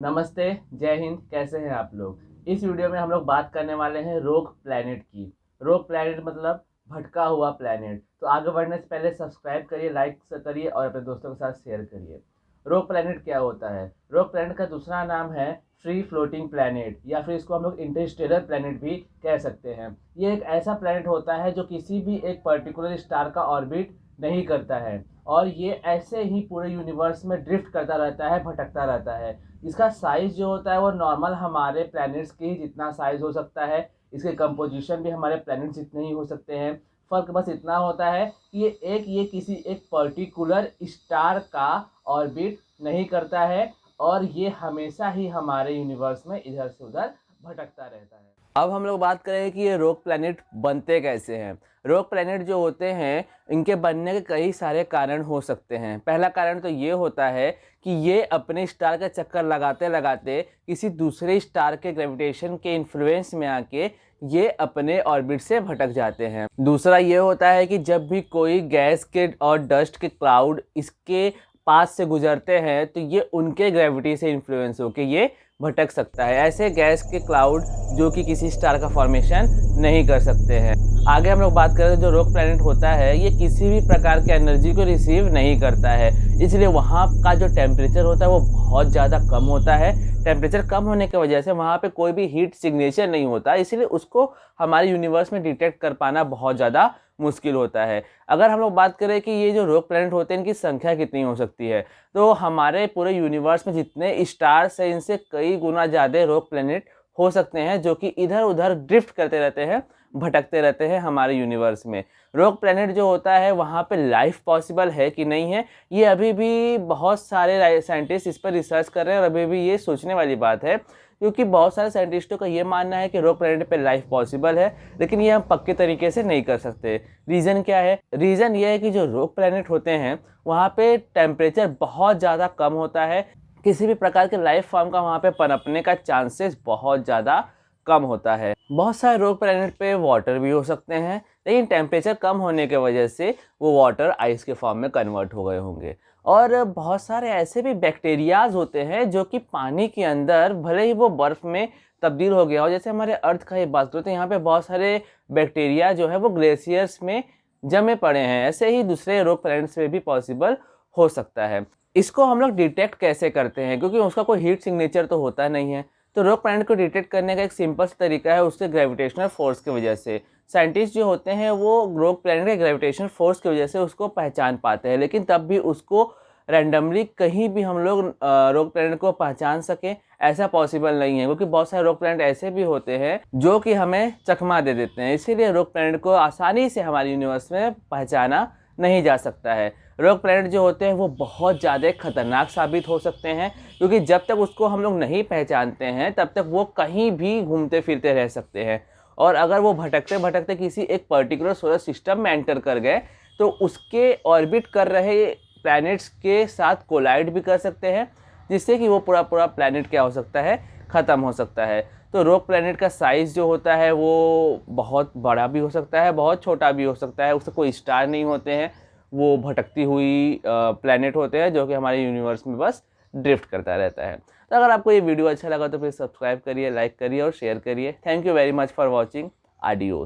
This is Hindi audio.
नमस्ते, जय हिंद। कैसे हैं आप लोग। इस वीडियो में हम लोग बात करने वाले हैं रोग प्लैनेट की। रोग प्लैनेट मतलब भटका हुआ प्लैनेट। तो आगे बढ़ने से पहले सब्सक्राइब करिए, लाइक करिए और अपने दोस्तों के साथ शेयर करिए। रोग प्लैनेट क्या होता है? रोग प्लैनेट का दूसरा नाम है फ्री फ्लोटिंग प्लैनेट, या फिर इसको हम लोग इंटरस्टेलर प्लैनेट भी कह सकते हैं। ये एक ऐसा प्लैनेट होता है जो किसी भी एक पर्टिकुलर स्टार का ऑर्बिट नहीं करता है, और ये ऐसे ही पूरे यूनिवर्स में ड्रिफ्ट करता रहता है, भटकता रहता है। इसका साइज़ जो होता है वो नॉर्मल हमारे प्लैनेट्स के ही जितना साइज़ हो सकता है। इसके कंपोजिशन भी हमारे प्लैनेट्स जितने ही हो सकते हैं। फ़र्क बस इतना होता है कि ये किसी एक पर्टिकुलर स्टार का ऑर्बिट नहीं करता है, और ये हमेशा ही हमारे यूनिवर्स में इधर से उधर भटकता रहता है। अब हम लोग बात करें कि ये रोग प्लैनेट बनते कैसे हैं। रोग प्लैनेट जो होते हैं, इनके बनने के कई सारे कारण हो सकते हैं। पहला कारण तो ये होता है कि ये अपने स्टार का चक्कर लगाते लगाते किसी दूसरे स्टार के ग्रेविटेशन के इन्फ्लुएंस में आके ये अपने ऑर्बिट से भटक जाते हैं। दूसरा ये होता है कि जब भी कोई गैस के और डस्ट के क्लाउड इसके पास से गुजरते हैं तो ये उनके ग्रेविटी से इन्फ्लुएंस होकर ये भटक सकता है। ऐसे गैस के क्लाउड जो कि किसी स्टार का फॉर्मेशन नहीं कर सकते हैं। आगे हम लोग बात करें तो जो रोग प्लैनेट होता है ये किसी भी प्रकार के एनर्जी को रिसीव नहीं करता है, इसलिए वहाँ का जो टेम्परेचर होता है वो बहुत ज़्यादा कम होता है। टेम्परेचर कम होने की वजह से वहाँ पे कोई भी हीट सिग्नेचर नहीं होता, इसलिए उसको हमारे यूनिवर्स में डिटेक्ट कर पाना बहुत ज़्यादा मुश्किल होता है। अगर हम लोग बात करें कि ये जो रोग प्लैनेट होते हैं इनकी संख्या कितनी हो सकती है, तो हमारे पूरे यूनिवर्स में जितने स्टार्स हैं इनसे कई गुना ज़्यादा रोग प्लैनेट हो सकते हैं, जो कि इधर उधर ड्रिफ्ट करते रहते हैं, भटकते रहते हैं हमारे यूनिवर्स में। रोग प्लैनेट जो होता है वहाँ पे लाइफ पॉसिबल है कि नहीं है, ये अभी भी बहुत सारे साइंटिस्ट इस पर रिसर्च कर रहे हैं, और अभी भी ये सोचने वाली बात है, क्योंकि बहुत सारे साइंटिस्टों का ये मानना है कि रोग प्लैनेट पे लाइफ पॉसिबल है, लेकिन ये हम पक्के तरीके से नहीं कर सकते। रीज़न क्या है? रीज़न ये है कि जो रोग प्लैनेट होते हैं वहाँ पे टेम्परेचर बहुत ज़्यादा कम होता है, किसी भी प्रकार के लाइफ फॉर्म का वहाँ पे पनपने का चांसेस बहुत ज़्यादा कम होता है। बहुत सारे रोग प्लैनेट पे वाटर भी हो सकते हैं, लेकिन टेम्परेचर कम होने की वजह से वो वाटर आइस के फॉर्म में कन्वर्ट हो गए होंगे। और बहुत सारे ऐसे भी बैक्टीरियाज होते हैं जो कि पानी के अंदर भले ही वो बर्फ़ में तब्दील हो गया हो। जैसे हमारे अर्थ का ही बात करो तो यहाँ पे बहुत सारे बैक्टीरिया जो है वो ग्लेशियर्स में जमे पड़े हैं। ऐसे ही दूसरे रोग प्लैनेट्स में भी पॉसिबल हो सकता है। इसको हम लोग डिटेक्ट कैसे करते हैं, क्योंकि उसका कोई हीट सिग्नेचर तो होता नहीं है। तो रोग प्लैनेट को डिटेक्ट करने का एक सिंपल सा तरीका है, उसके ग्रेविटेशनल फोर्स की वजह से। साइंटिस्ट जो होते हैं वो रोग प्लैनेट के ग्रेविटेशनल फोर्स की वजह से उसको पहचान पाते हैं, लेकिन तब भी उसको रैंडमली कहीं भी हम लोग रोग प्लैनेट को पहचान सकें ऐसा पॉसिबल नहीं है, क्योंकि बहुत सारे रोग प्लैनेट ऐसे भी होते हैं जो कि हमें चकमा दे देते हैं। इसीलिए रोग प्लैनेट को आसानी से हमारे यूनिवर्स में पहचाना नहीं जा सकता है। रोग प्लैनेट जो होते हैं वो बहुत ज़्यादा खतरनाक साबित हो सकते हैं, क्योंकि जब तक उसको हम लोग नहीं पहचानते हैं तब तक वो कहीं भी घूमते फिरते रह सकते हैं। और अगर वो भटकते भटकते किसी एक पर्टिकुलर सोलर सिस्टम में एंटर कर गए तो उसके ऑर्बिट कर रहे प्लैनेट्स के साथ कोलाइड भी कर सकते हैं, जिससे कि वो पूरा पूरा प्लैनेट क्या हो सकता है, ख़त्म हो सकता है। तो रोग प्लैनेट का साइज़ जो होता है वो बहुत बड़ा भी हो सकता है, बहुत छोटा भी हो सकता है। उससे कोई स्टार नहीं होते हैं, वो भटकती हुई प्लैनेट होते हैं जो कि हमारे यूनिवर्स में बस ड्रिफ्ट करता रहता है। तो अगर आपको ये वीडियो अच्छा लगा तो फिर सब्सक्राइब करिए, लाइक करिए और शेयर करिए। Thank you very much for watching. Adios.